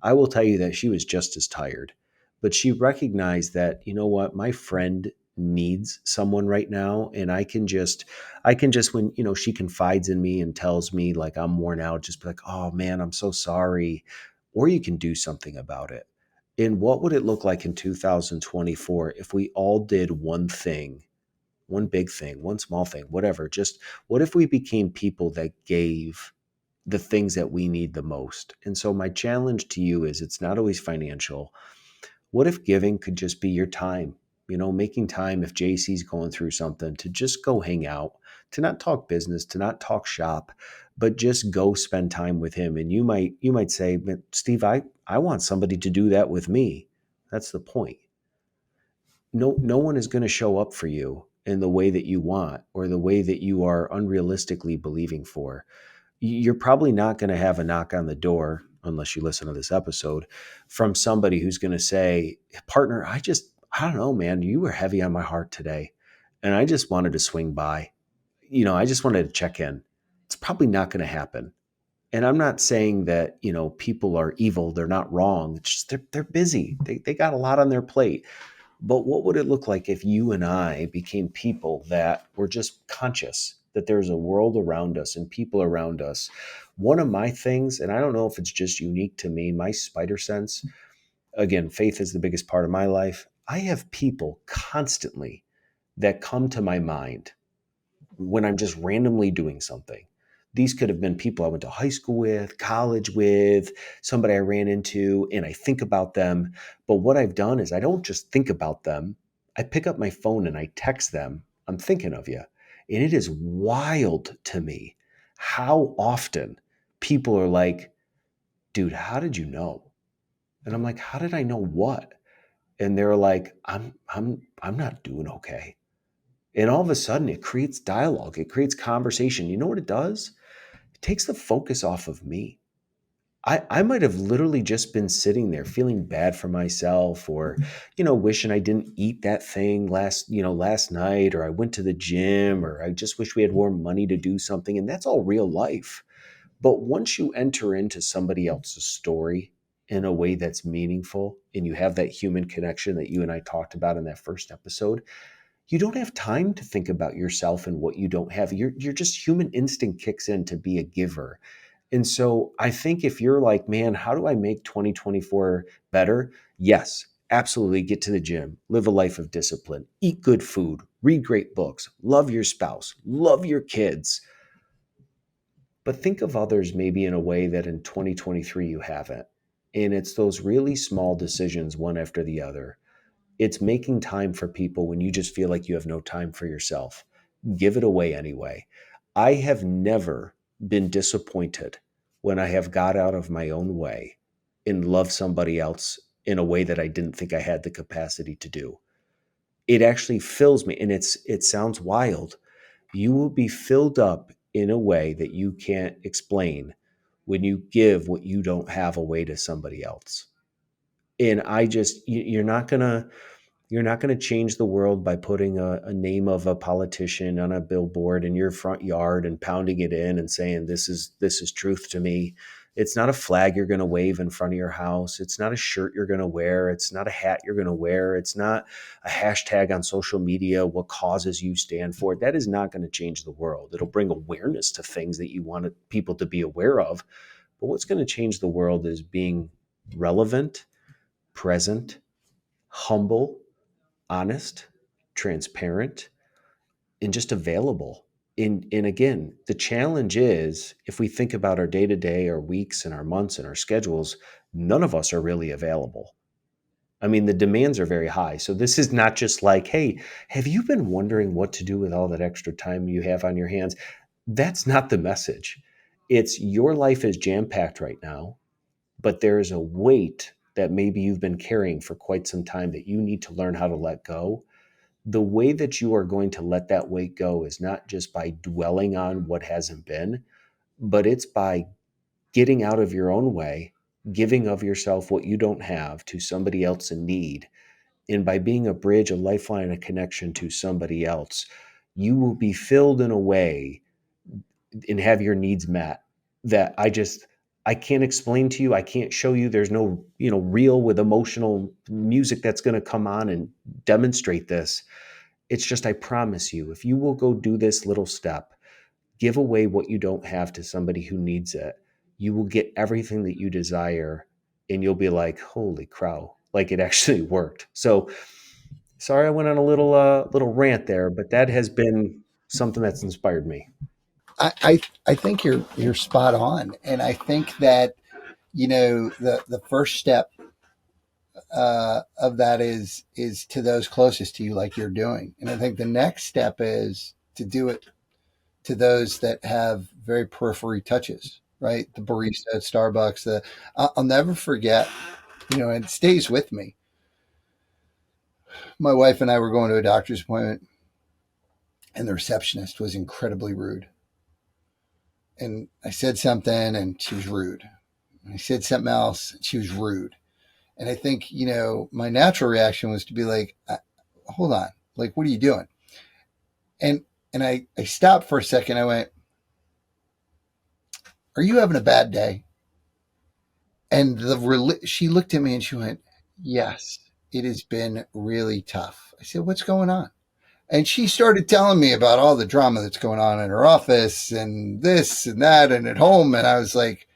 I will tell you that she was just as tired, but she recognized that, what, my friend needs someone right now. And I can just, when, she confides in me and tells me like I'm worn out, just be like, oh man, I'm so sorry. Or you can do something about it. And what would it look like in 2024 if we all did one thing, one big thing, one small thing, whatever? Just what if we became people that gave the things that we need the most? And so my challenge to you is it's not always financial. What if giving could just be your time? Making time if JC's going through something to just go hang out, to not talk business, to not talk shop, but just go spend time with him. And you might say, but Steve, I want somebody to do that with me. That's the point. No one is going to show up for you in the way that you want or the way that you are unrealistically believing for. You're probably not going to have a knock on the door, unless you listen to this episode, from somebody who's going to say, partner, I don't know, man, you were heavy on my heart today. And I just wanted to swing by. I just wanted to check in. It's probably not going to happen. And I'm not saying that, people are evil. They're not wrong. It's just they're busy. They got a lot on their plate. But what would it look like if you and I became people that were just conscious that there's a world around us and people around us? One of my things, and I don't know if it's just unique to me, my spider sense, again, faith is the biggest part of my life. I have people constantly that come to my mind when I'm just randomly doing something. These could have been people I went to high school with, college with, somebody I ran into, and I think about them. But what I've done is I don't just think about them. I pick up my phone and I text them, I'm thinking of you. And it is wild to me how often people are like, dude, how did you know? And I'm like, how did I know what? And they're like, I'm not doing okay. And all of a sudden, it creates dialogue, it creates conversation. You know what it does? It takes the focus off of me. I might have literally just been sitting there feeling bad for myself or, wishing I didn't eat that thing last night, or I went to the gym, or I just wish we had more money to do something. And that's all real life. But once you enter into somebody else's story, in a way that's meaningful and you have that human connection that you and I talked about in that first episode, you don't have time to think about yourself and what you don't have. You're just human instinct kicks in to be a giver. And so I think if you're like, man, how do I make 2024 better? Yes, absolutely. Get to the gym, live a life of discipline, eat good food, read great books, love your spouse, love your kids. But think of others maybe in a way that in 2023 you haven't. And it's those really small decisions, one after the other. It's making time for people when you just feel like you have no time for yourself. Give it away anyway. I have never been disappointed when I have got out of my own way and loved somebody else in a way that I didn't think I had the capacity to do. It actually fills me, and it sounds wild. You will be filled up in a way that you can't explain when you give what you don't have away to somebody else. And you're not going to change the world by putting a name of a politician on a billboard in your front yard and pounding it in and saying this is truth to me. It's not a flag you're going to wave in front of your house. It's not a shirt you're going to wear. It's not a hat you're going to wear. It's not a hashtag on social media, what causes you stand for. That is not going to change the world. It'll bring awareness to things that you want people to be aware of. But what's going to change the world is being relevant, present, humble, honest, transparent, and just available. And again, the challenge is if we think about our day to day, our weeks and our months and our schedules, none of us are really available. I mean, the demands are very high. So this is not just like, hey, have you been wondering what to do with all that extra time you have on your hands? That's not the message. It's your life is jam packed right now, but there is a weight that maybe you've been carrying for quite some time that you need to learn how to let go. The way that you are going to let that weight go is not just by dwelling on what hasn't been, but it's by getting out of your own way, giving of yourself what you don't have to somebody else in need. And by being a bridge, a lifeline, a connection to somebody else, you will be filled in a way and have your needs met that I can't explain to you. I can't show you. There's no, reel with emotional music that's going to come on and demonstrate this. It's just, I promise you, if you will go do this little step, give away what you don't have to somebody who needs it, you will get everything that you desire. And you'll be like, holy crow, like it actually worked. So sorry, I went on a little rant there, but that has been something that's inspired me. I think you're spot on, and I think that the first step of that is to those closest to you, like you're doing, and I think the next step is to do it to those that have very periphery touches, right? The barista at Starbucks. I'll never forget, and it stays with me. My wife and I were going to a doctor's appointment, and the receptionist was incredibly rude. And I said something, and she was rude. And I said something else, and she was rude. And I think, my natural reaction was to be like, hold on, like, what are you doing? And I stopped for a second. I went, are you having a bad day? And she looked at me and she went, yes, it has been really tough. I said, what's going on? And she started telling me about all the drama that's going on in her office and this and that and at home. And I was like,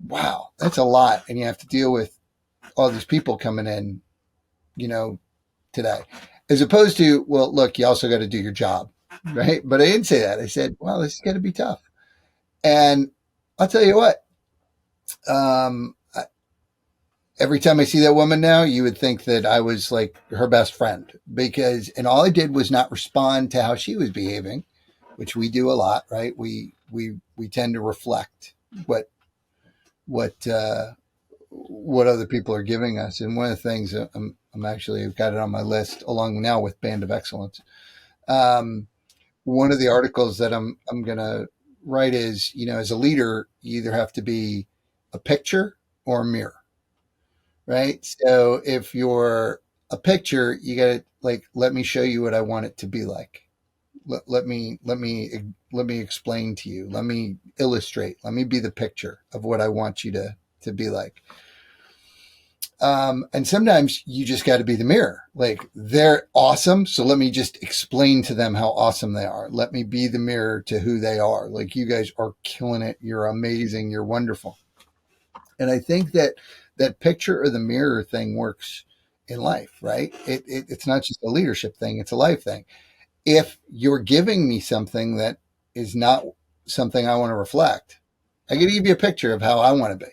wow, that's a lot. And you have to deal with all these people coming in, you know, today, as opposed to, well, look, you also got to do your job. Right. But I didn't say that. I said, well, this is going to be tough. And I'll tell you what, um, every time I see that woman now, you would think that I was like her best friend and all I did was not respond to how she was behaving, which we do a lot, right? We tend to reflect what, what, uh, what other people are giving us. And one of the things I'm actually, I've got it on my list along now with Band of Excellence. Um, One of the articles that I'm going to write is, as a leader, you either have to be a picture or a mirror, right? So if you're a picture, you got to like, let me show you what I want it to be like. Let me explain to you. Let me illustrate. Let me be the picture of what I want you to be like. And sometimes you just got to be the mirror. Like they're awesome. So let me just explain to them how awesome they are. Let me be the mirror to who they are. Like you guys are killing it. You're amazing. You're wonderful. And I think that that picture or the mirror thing works in life, right? It's not just a leadership thing. It's a life thing. If you're giving me something that is not something I want to reflect, I can give you a picture of how I want to be,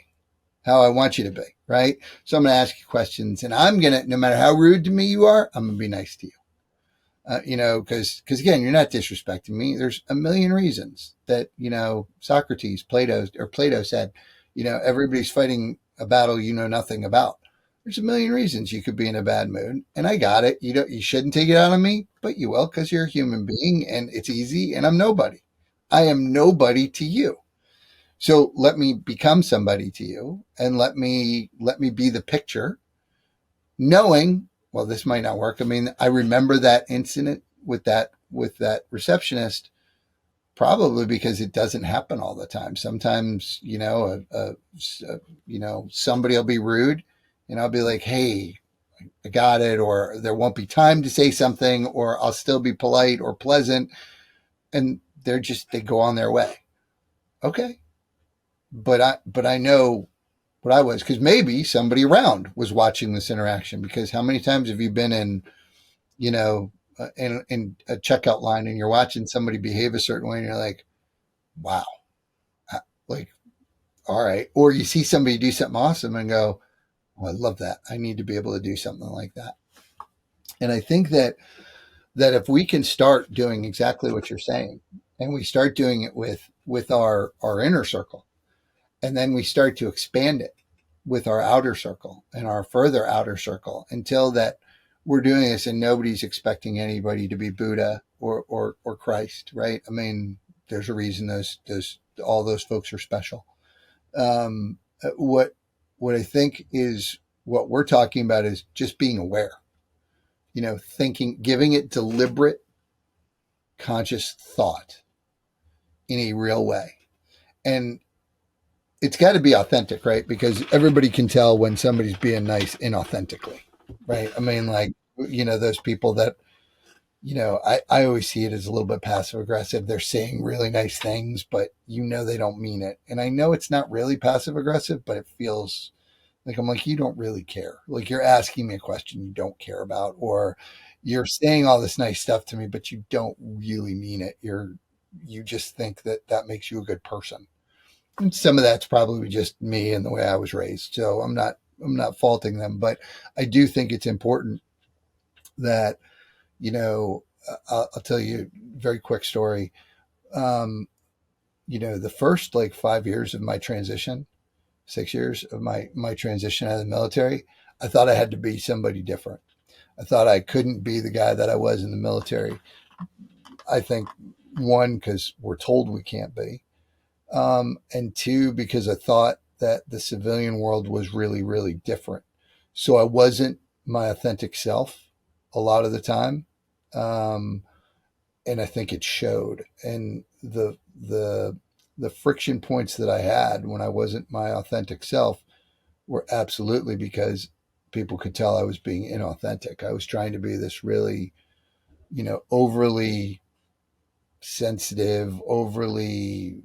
how I want you to be, right? So I'm going to ask you questions and I'm going to, no matter how rude to me you are, I'm going to be nice to you. Because again, you're not disrespecting me. There's a million reasons that, Socrates, Plato said, everybody's fighting a battle you know nothing about. There's a million reasons you could be in a bad mood, and I got it. You shouldn't take it out on me, but you will because you're a human being, and it's easy. And I'm nobody. I am nobody to you. So let me become somebody to you, and let me be the picture, knowing, well, this might not work. I mean, I remember that incident with that receptionist probably because it doesn't happen all the time. Sometimes, somebody will be rude and I'll be like, "Hey, I got it," or there won't be time to say something, or I'll still be polite or pleasant, and they go on their way. Okay, but I know what I was, because maybe somebody around was watching this interaction. Because how many times have you been in a checkout line and you're watching somebody behave a certain way and you're like, wow, like, all right. Or you see somebody do something awesome and go, oh, I love that. I need to be able to do something like that. And I think that if we can start doing exactly what you're saying, and we start doing it with our inner circle, and then we start to expand it with our outer circle and our further outer circle, until that we're doing this and nobody's expecting anybody to be Buddha or Christ, right? I mean, there's a reason those all those folks are special. What I think is what we're talking about is just being aware, thinking, giving it deliberate, conscious thought in a real way. And it's got to be authentic, right? Because everybody can tell when somebody's being nice inauthentically, right? I mean, like, those people that, I always see it as a little bit passive aggressive. They're saying really nice things, but they don't mean it. And I know it's not really passive aggressive, but it feels like, I'm like, you don't really care. Like, you're asking me a question you don't care about, or you're saying all this nice stuff to me, but you don't really mean it. You just think that makes you a good person. And some of that's probably just me and the way I was raised. So I'm not faulting them, but I do think it's important that, I'll tell you a very quick story. Um, the first like 5 years of my transition, 6 years of my transition out of the military, I thought I had to be somebody different. I thought I couldn't be the guy that I was in the military. I think, one, because we're told we can't be, and two, because I thought that the civilian world was really, really different. So I wasn't my authentic self a lot of the time. Um, and I think it showed. And the friction points that I had when I wasn't my authentic self were absolutely because people could tell I was being inauthentic. I was trying to be this really, overly sensitive, overly,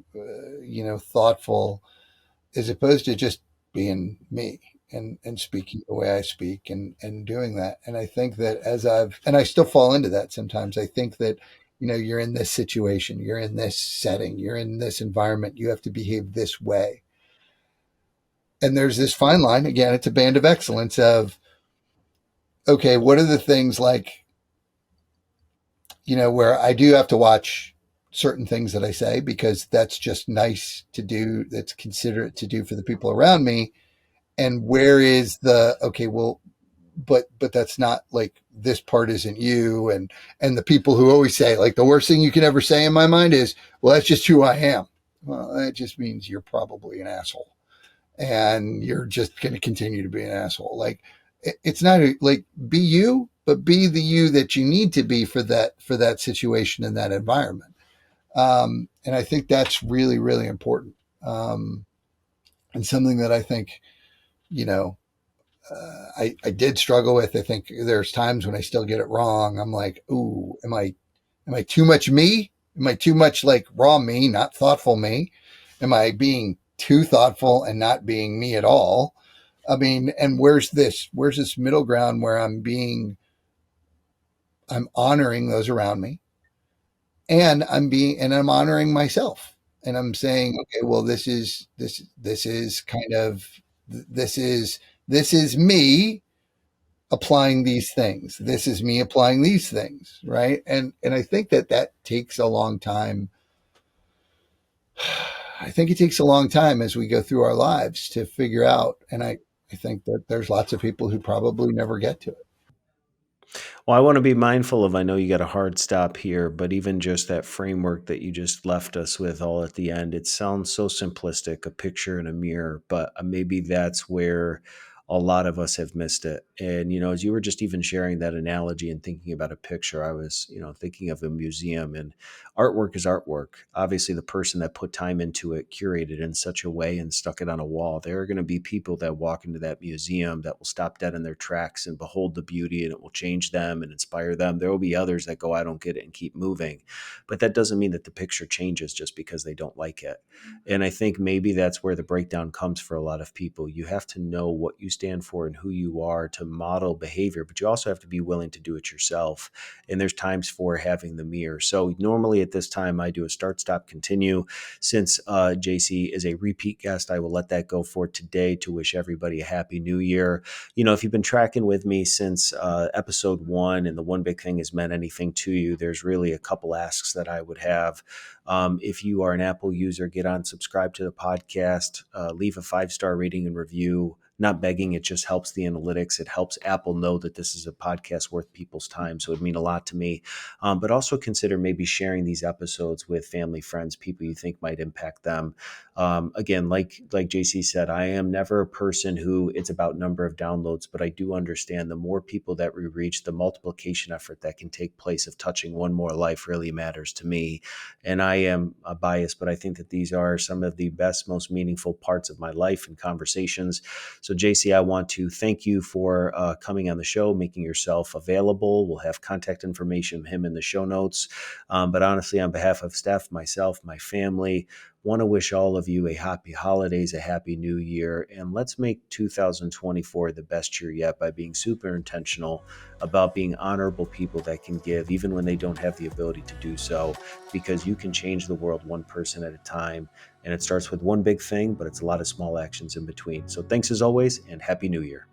thoughtful, as opposed to just being me and speaking the way I speak and doing that. And I think that and I still fall into that sometimes. I think that, you're in this situation, you're in this setting, you're in this environment, you have to behave this way. And there's this fine line. Again, it's a band of excellence of, okay, what are the things like, where I do have to watch certain things that I say because that's just nice to do, that's considerate to do for the people around me. And where is the, okay, well, but that's not, like, this part isn't you. And the people who always say, like, the worst thing you can ever say in my mind is, well, that's just who I am. Well, that just means you're probably an asshole and you're just going to continue to be an asshole. Like, it's not like, be you, but be the you that you need to be for that situation in that environment. And I think that's really, really important. And something that I think, you know, I did struggle with. I think there's times when I still get it wrong. I'm like, ooh, am I too much me? Am I too much like raw me, not thoughtful me? Am I being too thoughtful and not being me at all? I mean, and where's this middle ground where I'm honoring those around me, and I'm honoring myself, and I'm saying, okay, well, this is kind of this is this is me applying these things. This is me applying these things, right? And I think that that takes a long time. I think it takes a long time as we go through our lives to figure out. And I think that there's lots of people who probably never get to it. Well, I want to be mindful of, I know you got a hard stop here, but even just that framework that you just left us with all at the end, it sounds so simplistic, a picture in a mirror, but maybe that's where a lot of us have missed it. And, as you were just even sharing that analogy and thinking about a picture, I was, thinking of a museum, and artwork is artwork. Obviously, the person that put time into it curated in such a way and stuck it on a wall. There are going to be people that walk into that museum that will stop dead in their tracks and behold the beauty, and it will change them and inspire them. There will be others that go, I don't get it, and keep moving. But that doesn't mean that the picture changes just because they don't like it. And I think maybe that's where the breakdown comes for a lot of people. You have to know what you stand for and who you are to model behavior, but you also have to be willing to do it yourself. And there's times for having the mirror. So normally at this time, I do a start, stop, continue. Since JC is a repeat guest, I will let that go for today to wish everybody a happy new year. If you've been tracking with me since episode 1, and the one big thing has meant anything to you, there's really a couple asks that I would have. If you are an Apple user, get on, subscribe to the podcast, leave a 5-star rating and review. Not begging, it just helps the analytics. It helps Apple know that this is a podcast worth people's time. So it'd mean a lot to me. But also consider maybe sharing these episodes with family, friends, people you think might impact them. Again, like JC said, I am never a person who it's about number of downloads, but I do understand the more people that we reach, the multiplication effort that can take place of touching one more life really matters to me. And I am biased, but I think that these are some of the best, most meaningful parts of my life and conversations. So, JC, I want to thank you for coming on the show, making yourself available. We'll have contact information of him in the show notes. But honestly, on behalf of Steph, myself, my family, want to wish all of you a happy holidays, a happy new year, and let's make 2024 the best year yet by being super intentional about being honorable people that can give even when they don't have the ability to do so, because you can change the world one person at a time. And it starts with one big thing, but it's a lot of small actions in between. So thanks as always, and Happy New Year.